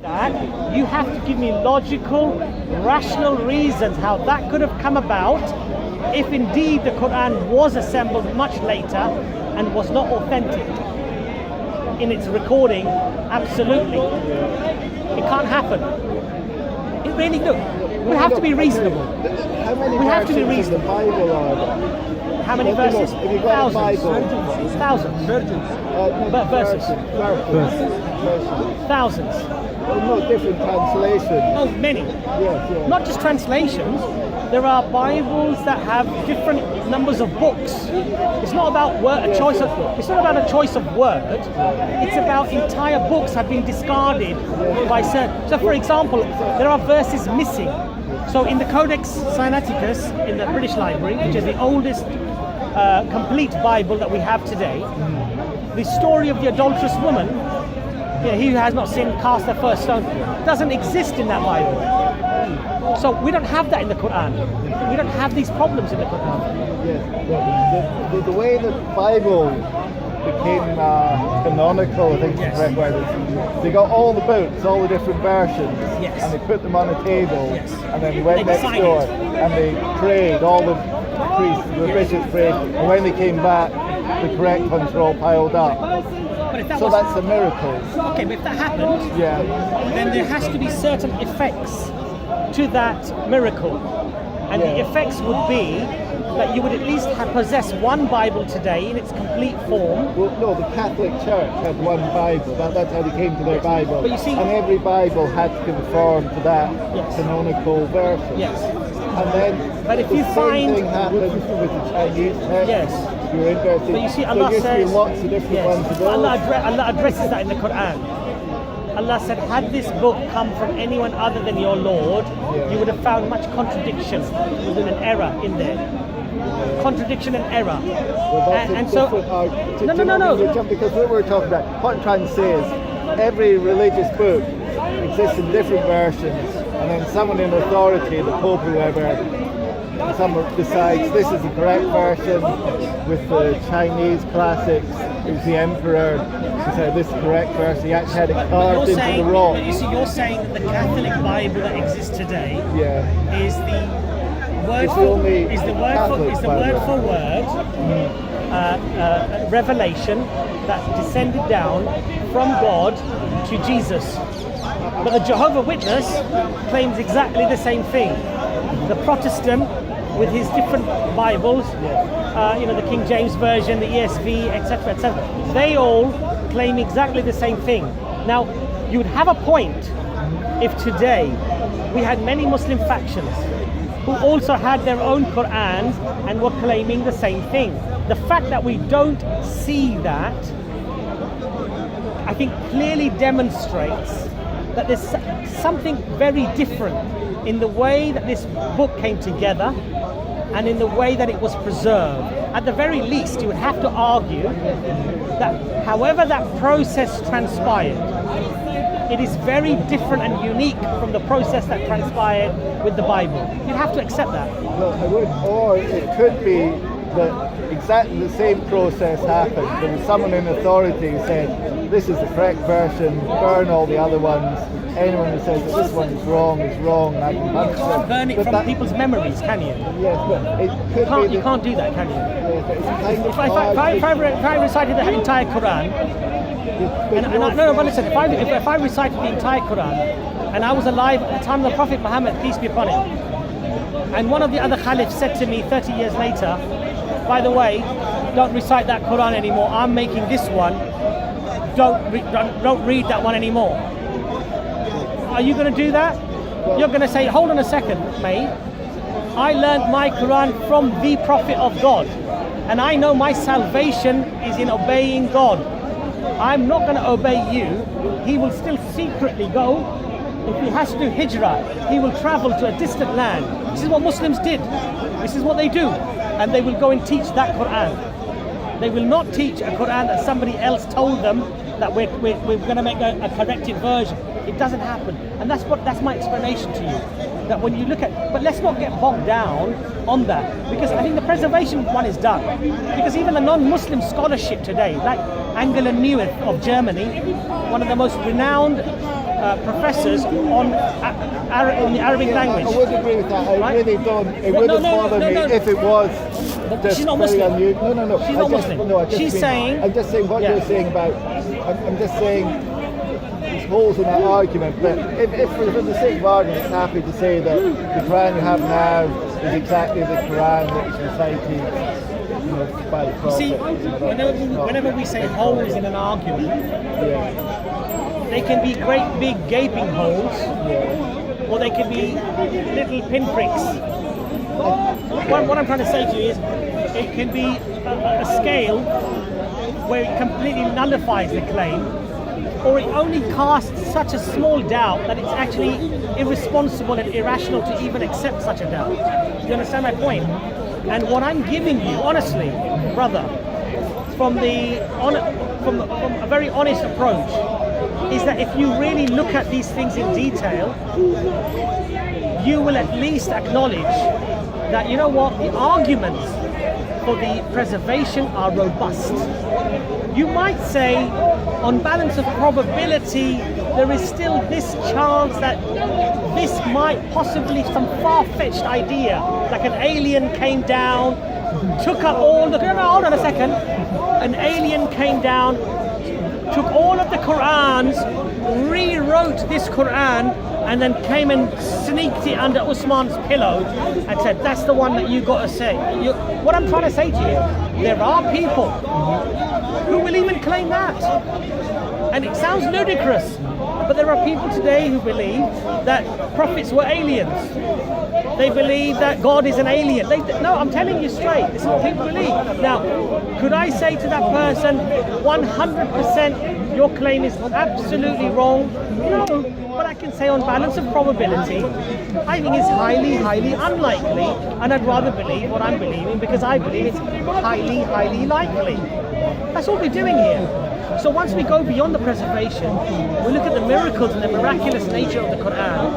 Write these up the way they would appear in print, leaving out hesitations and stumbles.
That you have to give me logical, rational reasons how that could have come about if indeed the Quran was assembled much later and was not authentic in its recording. Absolutely, it can't happen. It really look. We have to be reasonable. How many We have to be versions of the reasonable. Bible are there? How many verses? If you've got a Bible, Thousands. Verses. Thousands. No, different translations. Oh, many. Yes. Not just translations. There are Bibles that have different numbers of books. It's not about It's not about a choice of word. It's about entire books have been discarded by certain. So, for example, there are verses missing. So, in the Codex Sinaiticus in the British Library, which is the oldest complete Bible that we have today, the story of the adulterous woman, he who has not sinned cast the first stone, doesn't exist in that Bible. So we don't have that in the Quran. We don't have these problems in the Quran. Yes, the way the Bible became canonical, I think is the correct word. They got all the books, all the different versions, and they put them on a table, and then they went next door and they prayed. All the priests, the bishops prayed, and when they came back, the correct ones were all piled up. So that's a miracle. Okay, but if that happened, then there has to be certain effects to that miracle, and the effects would be that you would at least possess one Bible today in its complete form. Well, no, the Catholic Church had one Bible. That's how they came to their Bible. But you see, and every Bible had to conform to that canonical version. Yes. And then but if the you same find thing happened with the Chinese text. You're interested. But you see, so Allah there says, used to be lots of different ones of those. Allah addresses that in the Quran. Allah said, had this book come from anyone other than your Lord, you would have found much contradiction with an error in there. Contradiction and error. Well, and so, no. Because what we're talking about, what I'm trying to say is, every religious book exists in different versions, and then someone in authority, the Pope or whoever, someone decides this is the correct version. With the Chinese classics, it was the emperor who said this is the correct version. He actually had it carved into the rock. But you see, you're saying that the Catholic Bible that exists today is the word for word revelation that descended down from God to Jesus. But the Jehovah's Witness claims exactly the same thing. The Protestant, with his different Bibles, the King James Version, the ESV, etc., etc., they all claim exactly the same thing. Now, you would have a point if today we had many Muslim factions who also had their own Qur'ans and were claiming the same thing. The fact that we don't see that, I think, clearly demonstrates that there's something very different in the way that this book came together and in the way that it was preserved. At the very least, you would have to argue that however that process transpired, it is very different and unique from the process that transpired with the Bible. You'd have to accept that. Well, I would, or it could be that exactly the same process happened. There was someone in authority who said, this is the correct version, burn all the other ones. Anyone who says that this one is wrong, I can punish them. You can't burn it from people's memories, can you? Yes, but it could you can't do that, can you? If I recited the entire Quran, but listen, if I recited the entire Quran, and I was alive at the time of the Prophet Muhammad, peace be upon him, and one of the other caliphs said to me 30 years later, by the way, don't recite that Quran anymore, I'm making this one, don't read that one anymore. Are you going to do that? You're going to say, hold on a second, mate. I learned my Quran from the Prophet of God, and I know my salvation is in obeying God. I'm not going to obey you. He will still secretly go. If he has to do hijrah, he will travel to a distant land. This is what Muslims did. This is what they do. And they will go and teach that Quran. They will not teach a Quran that somebody else told them that we're going to make a corrected version. It doesn't happen. And that's my explanation to you. That when you look at, but let's not get bogged down on that, because I think the preservation one is done. Because even the non-Muslim scholarship today, like Angela Neuwirth of Germany, one of the most renowned professors on the Arabic language. I would agree with that. I really don't. It Well, wouldn't bother me if it was. But she's not Muslim. No. She's not Muslim. No, She's saying. I'm just saying what you're saying about. I'm just saying there's holes in that argument. But if for the sake of argument, it's happy to say that the Quran you have now is exactly the Quran that was recited. By the Prophet. See, whenever we say holes in an argument, they can be great big gaping holes, or they can be little pinpricks. What I'm trying to say to you is, it can be a scale where it completely nullifies the claim, or it only casts such a small doubt that it's actually irresponsible and irrational to even accept such a doubt. Do you understand my point? And what I'm giving you, honestly, brother, from a very honest approach, is that if you really look at these things in detail, you will at least acknowledge that, you know what, the arguments for the preservation are robust. You might say, on balance of probability, there is still this chance that this might possibly some far-fetched idea, like an alien came down, took up all the... No, hold on a second. An alien came down, took all of the Qur'ans, rewrote this Qur'an, and then came and sneaked it under Usman's pillow and said, that's the one that you got to say. What I'm trying to say to you, there are people who will even claim that. And it sounds ludicrous, but there are people today who believe that prophets were aliens. They believe that God is an alien. No, I'm telling you straight, this is what people believe. Now, could I say to that person, 100% your claim is absolutely wrong? No, but I can say on balance of probability, I think it's highly, highly unlikely, and I'd rather believe what I'm believing because I believe it's highly, highly likely. That's all we're doing here. So once we go beyond the preservation, we look at the miracles and the miraculous nature of the Quran,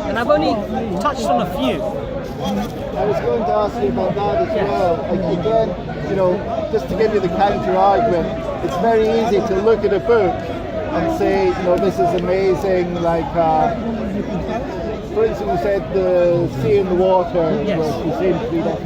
and I've only touched on a few. I was going to ask you about that as well. Like, again, just to give you the counter argument, it's very easy to look at a book and say, this is amazing. Like, for instance, we said the sea and the water, which seems to be that